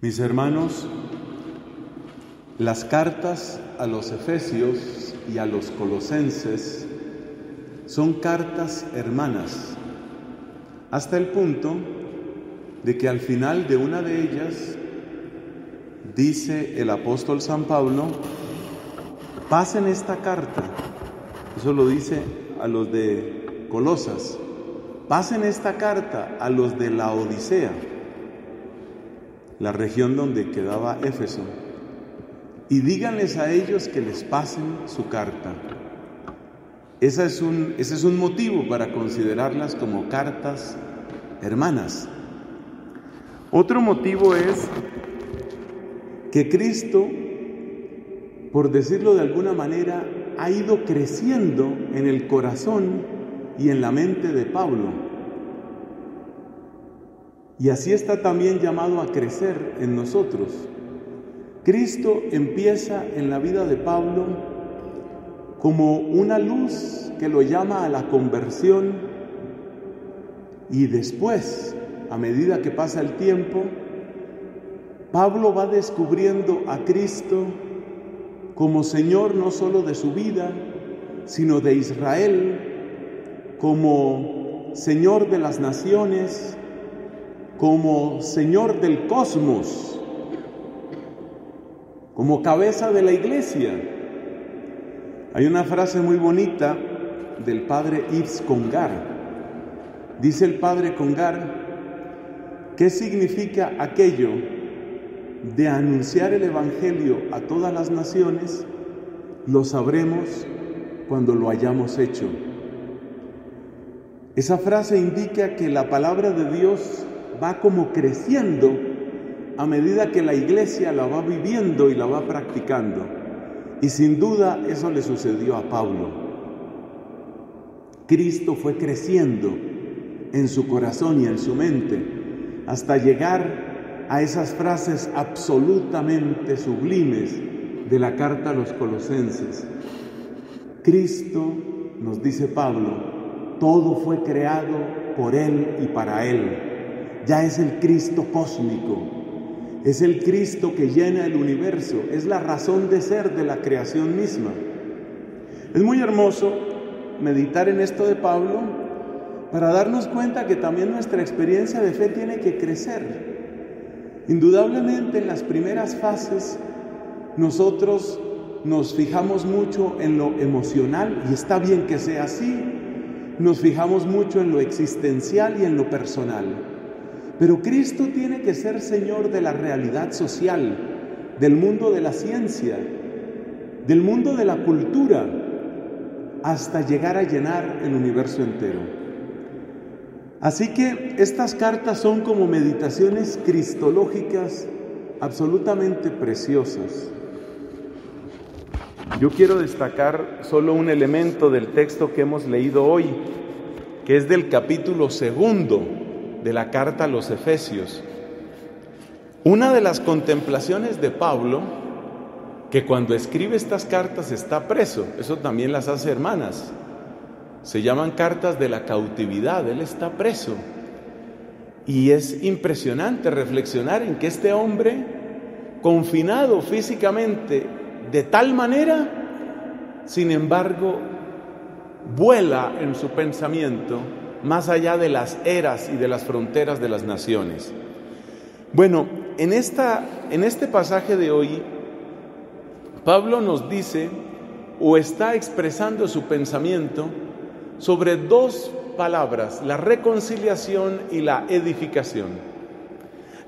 Mis hermanos, las cartas a los Efesios y a los Colosenses son cartas hermanas, hasta el punto de que al final de una de ellas dice el apóstol San Pablo: pasen esta carta, eso lo dice a los de Colosas, pasen esta carta a los de la Odisea, la región donde quedaba Éfeso, y díganles a ellos que les pasen su carta. Ese es un motivo para considerarlas como cartas hermanas. Otro motivo es que Cristo, por decirlo de alguna manera, ha ido creciendo en el corazón y en la mente de Pablo. Y así está también llamado a crecer en nosotros. Cristo empieza en la vida de Pablo como una luz que lo llama a la conversión, y después, a medida que pasa el tiempo, Pablo va descubriendo a Cristo como Señor no solo de su vida, sino de Israel, como Señor de las naciones, como Señor del cosmos, como cabeza de la iglesia. Hay una frase muy bonita del padre Yves Congar. Dice el padre Congar: ¿qué significa aquello de anunciar el evangelio a todas las naciones? Lo sabremos cuando lo hayamos hecho. Esa frase indica que la palabra de Dios va como creciendo a medida que la iglesia la va viviendo y la va practicando. Y sin duda eso le sucedió a Pablo. Cristo fue creciendo en su corazón y en su mente hasta llegar a esas frases absolutamente sublimes de la carta a los Colosenses. Cristo, nos dice Pablo, todo fue creado por Él y para Él. Ya es el Cristo cósmico, es el Cristo que llena el universo, es la razón de ser de la creación misma. Es muy hermoso meditar en esto de Pablo para darnos cuenta que también nuestra experiencia de fe tiene que crecer. Indudablemente en las primeras fases nosotros nos fijamos mucho en lo emocional, y está bien que sea así. Nos fijamos mucho en lo existencial y en lo personal. Pero Cristo tiene que ser Señor de la realidad social, del mundo de la ciencia, del mundo de la cultura, hasta llegar a llenar el universo entero. Así que estas cartas son como meditaciones cristológicas absolutamente preciosas. Yo quiero destacar solo un elemento del texto que hemos leído hoy, que es del capítulo 2 de la carta a los Efesios. Una de las contemplaciones de Pablo, que cuando escribe estas cartas está preso, eso también las hace hermanas, se llaman cartas de la cautividad, él está preso. Y es impresionante reflexionar en que este hombre, confinado físicamente de tal manera, sin embargo, vuela en su pensamiento más allá de las eras y de las fronteras de las naciones. Bueno, en este pasaje de hoy, Pablo nos dice, o está expresando su pensamiento sobre dos palabras: la reconciliación y la edificación.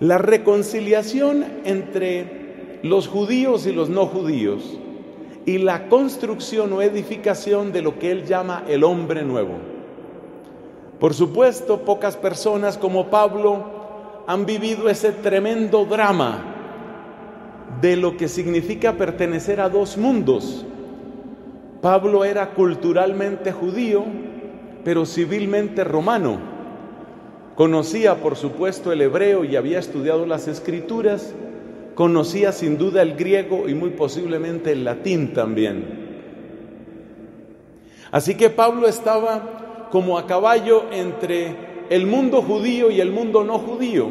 La reconciliación entre los judíos y los no judíos, y la construcción o edificación de lo que él llama el hombre nuevo. Por supuesto, pocas personas como Pablo han vivido ese tremendo drama de lo que significa pertenecer a dos mundos. Pablo era culturalmente judío, pero civilmente romano. Conocía, por supuesto, el hebreo y había estudiado las escrituras. Conocía sin duda el griego y muy posiblemente el latín también. Así que Pablo estaba como a caballo entre el mundo judío y el mundo no judío,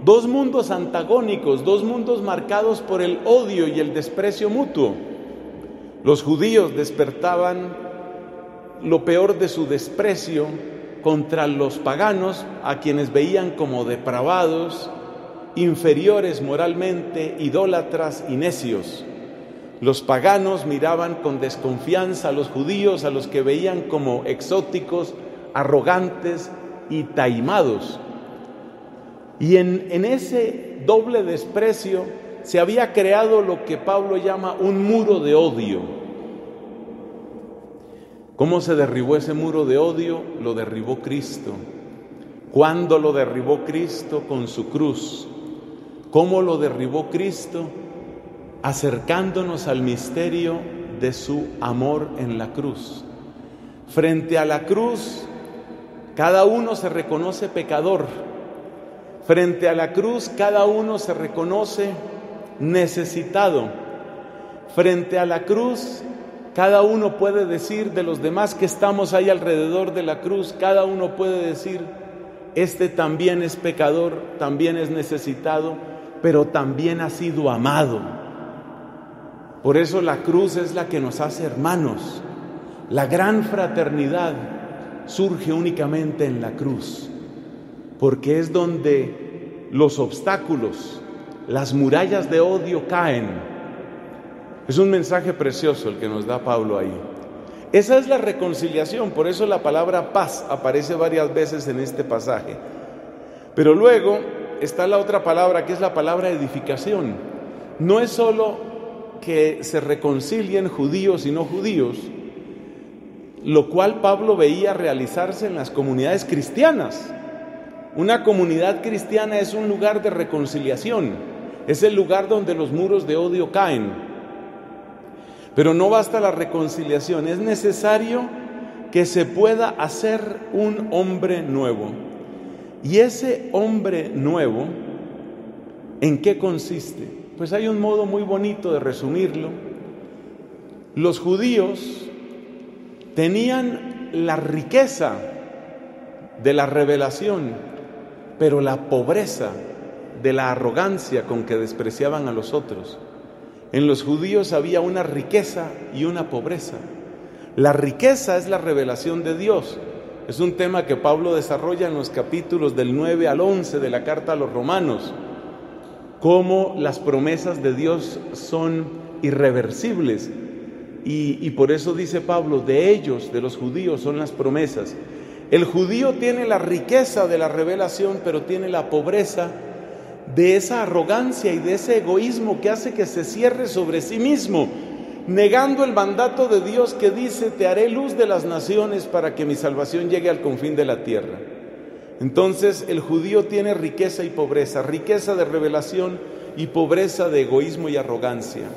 dos mundos antagónicos, dos mundos marcados por el odio y el desprecio mutuo. Los judíos despertaban lo peor de su desprecio contra los paganos, a quienes veían como depravados, inferiores moralmente, idólatras y necios. Los paganos miraban con desconfianza a los judíos, a los que veían como exóticos, arrogantes y taimados. Y en ese doble desprecio se había creado lo que Pablo llama un muro de odio. ¿Cómo se derribó ese muro de odio? Lo derribó Cristo. ¿Cuándo lo derribó Cristo? Con su cruz. ¿Cómo lo derribó Cristo? Acercándonos al misterio de su amor en la cruz. Frente a la cruz, cada uno se reconoce pecador. Frente a la cruz, cada uno se reconoce necesitado. Frente a la cruz, cada uno puede decir de los demás que estamos ahí alrededor de la cruz, cada uno puede decir, este también es pecador, también es necesitado, pero también ha sido amado. Por eso la cruz es la que nos hace hermanos. La gran fraternidad surge únicamente en la cruz, porque es donde los obstáculos, las murallas de odio caen. Es un mensaje precioso el que nos da Pablo ahí. Esa es la reconciliación, por eso la palabra paz aparece varias veces en este pasaje. Pero luego está la otra palabra, que es la palabra edificación. No es solo que se reconcilien judíos y no judíos, lo cual Pablo veía realizarse en las comunidades cristianas. Una comunidad cristiana es un lugar de reconciliación, es el lugar donde los muros de odio caen. Pero no basta la reconciliación, es necesario que se pueda hacer un hombre nuevo. Y ese hombre nuevo, ¿en qué consiste? Pues hay un modo muy bonito de resumirlo. Los judíos tenían la riqueza de la revelación, pero la pobreza de la arrogancia con que despreciaban a los otros. En los judíos había una riqueza y una pobreza. La riqueza es la revelación de Dios. Es un tema que Pablo desarrolla en los capítulos del 9 al 11 de la carta a los Romanos. Cómo las promesas de Dios son irreversibles. Y por eso dice Pablo, de ellos, de los judíos, son las promesas. El judío tiene la riqueza de la revelación, pero tiene la pobreza de esa arrogancia y de ese egoísmo que hace que se cierre sobre sí mismo, negando el mandato de Dios que dice, te haré luz de las naciones para que mi salvación llegue al confín de la tierra. Entonces el judío tiene riqueza y pobreza, riqueza de revelación y pobreza de egoísmo y arrogancia.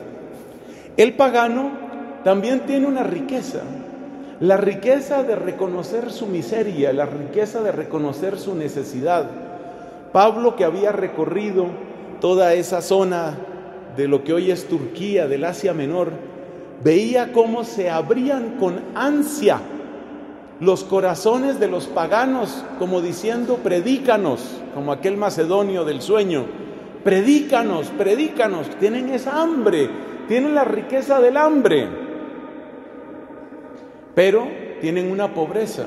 El pagano también tiene una riqueza, la riqueza de reconocer su miseria, la riqueza de reconocer su necesidad. Pablo, que había recorrido toda esa zona de lo que hoy es Turquía, del Asia Menor, veía cómo se abrían con ansia los corazones de los paganos, como diciendo, predícanos, como aquel macedonio del sueño, predícanos, predícanos. Tienen esa hambre, tienen la riqueza del hambre, pero tienen una pobreza.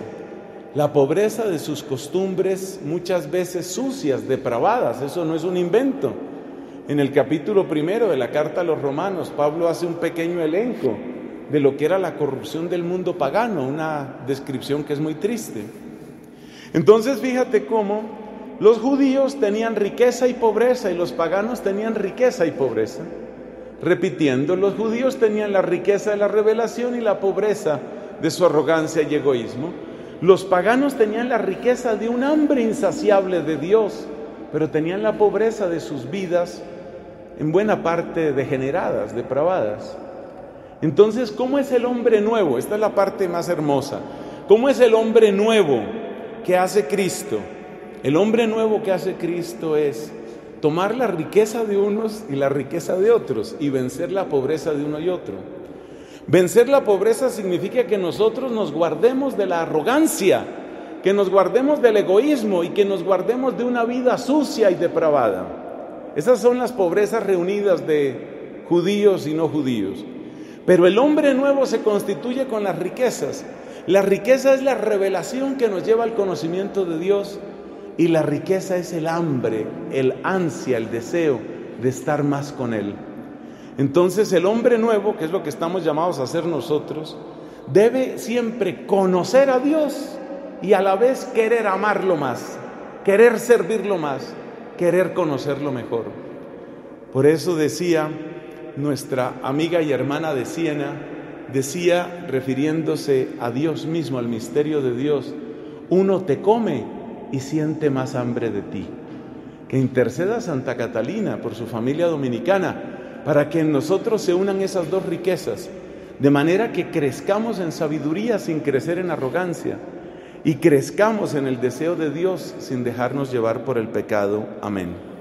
La pobreza de sus costumbres, muchas veces sucias, depravadas. Eso no es un invento. En el capítulo 1 de la carta a los Romanos, Pablo hace un pequeño elenco de lo que era la corrupción del mundo pagano, una descripción que es muy triste. Entonces fíjate cómo los judíos tenían riqueza y pobreza y los paganos tenían riqueza y pobreza. Repitiendo, los judíos tenían la riqueza de la revelación y la pobreza de su arrogancia y egoísmo. Los paganos tenían la riqueza de un hambre insaciable de Dios, pero tenían la pobreza de sus vidas en buena parte degeneradas, depravadas. Entonces, ¿cómo es el hombre nuevo? Esta es la parte más hermosa. ¿Cómo es el hombre nuevo que hace Cristo? El hombre nuevo que hace Cristo es tomar la riqueza de unos y la riqueza de otros y vencer la pobreza de uno y otro. Vencer la pobreza significa que nosotros nos guardemos de la arrogancia que nos guardemos del egoísmo y que nos guardemos de una vida sucia y depravada. Esas son las pobrezas reunidas de judíos y no judíos. Pero el hombre nuevo se constituye con las riquezas. La riqueza es la revelación que nos lleva al conocimiento de Dios, y la riqueza es el hambre, el ansia, el deseo de estar más con Él. Entonces el hombre nuevo, que es lo que estamos llamados a hacer nosotros, debe siempre conocer a Dios y a la vez querer amarlo más, querer servirlo más, querer conocerlo mejor. Por eso decía nuestra amiga y hermana de Siena, decía, refiriéndose a Dios mismo, al misterio de Dios: uno te come y siente más hambre de ti. Que interceda Santa Catalina por su familia dominicana, para que en nosotros se unan esas dos riquezas, de manera que crezcamos en sabiduría sin crecer en arrogancia, y crezcamos en el deseo de Dios sin dejarnos llevar por el pecado. Amén.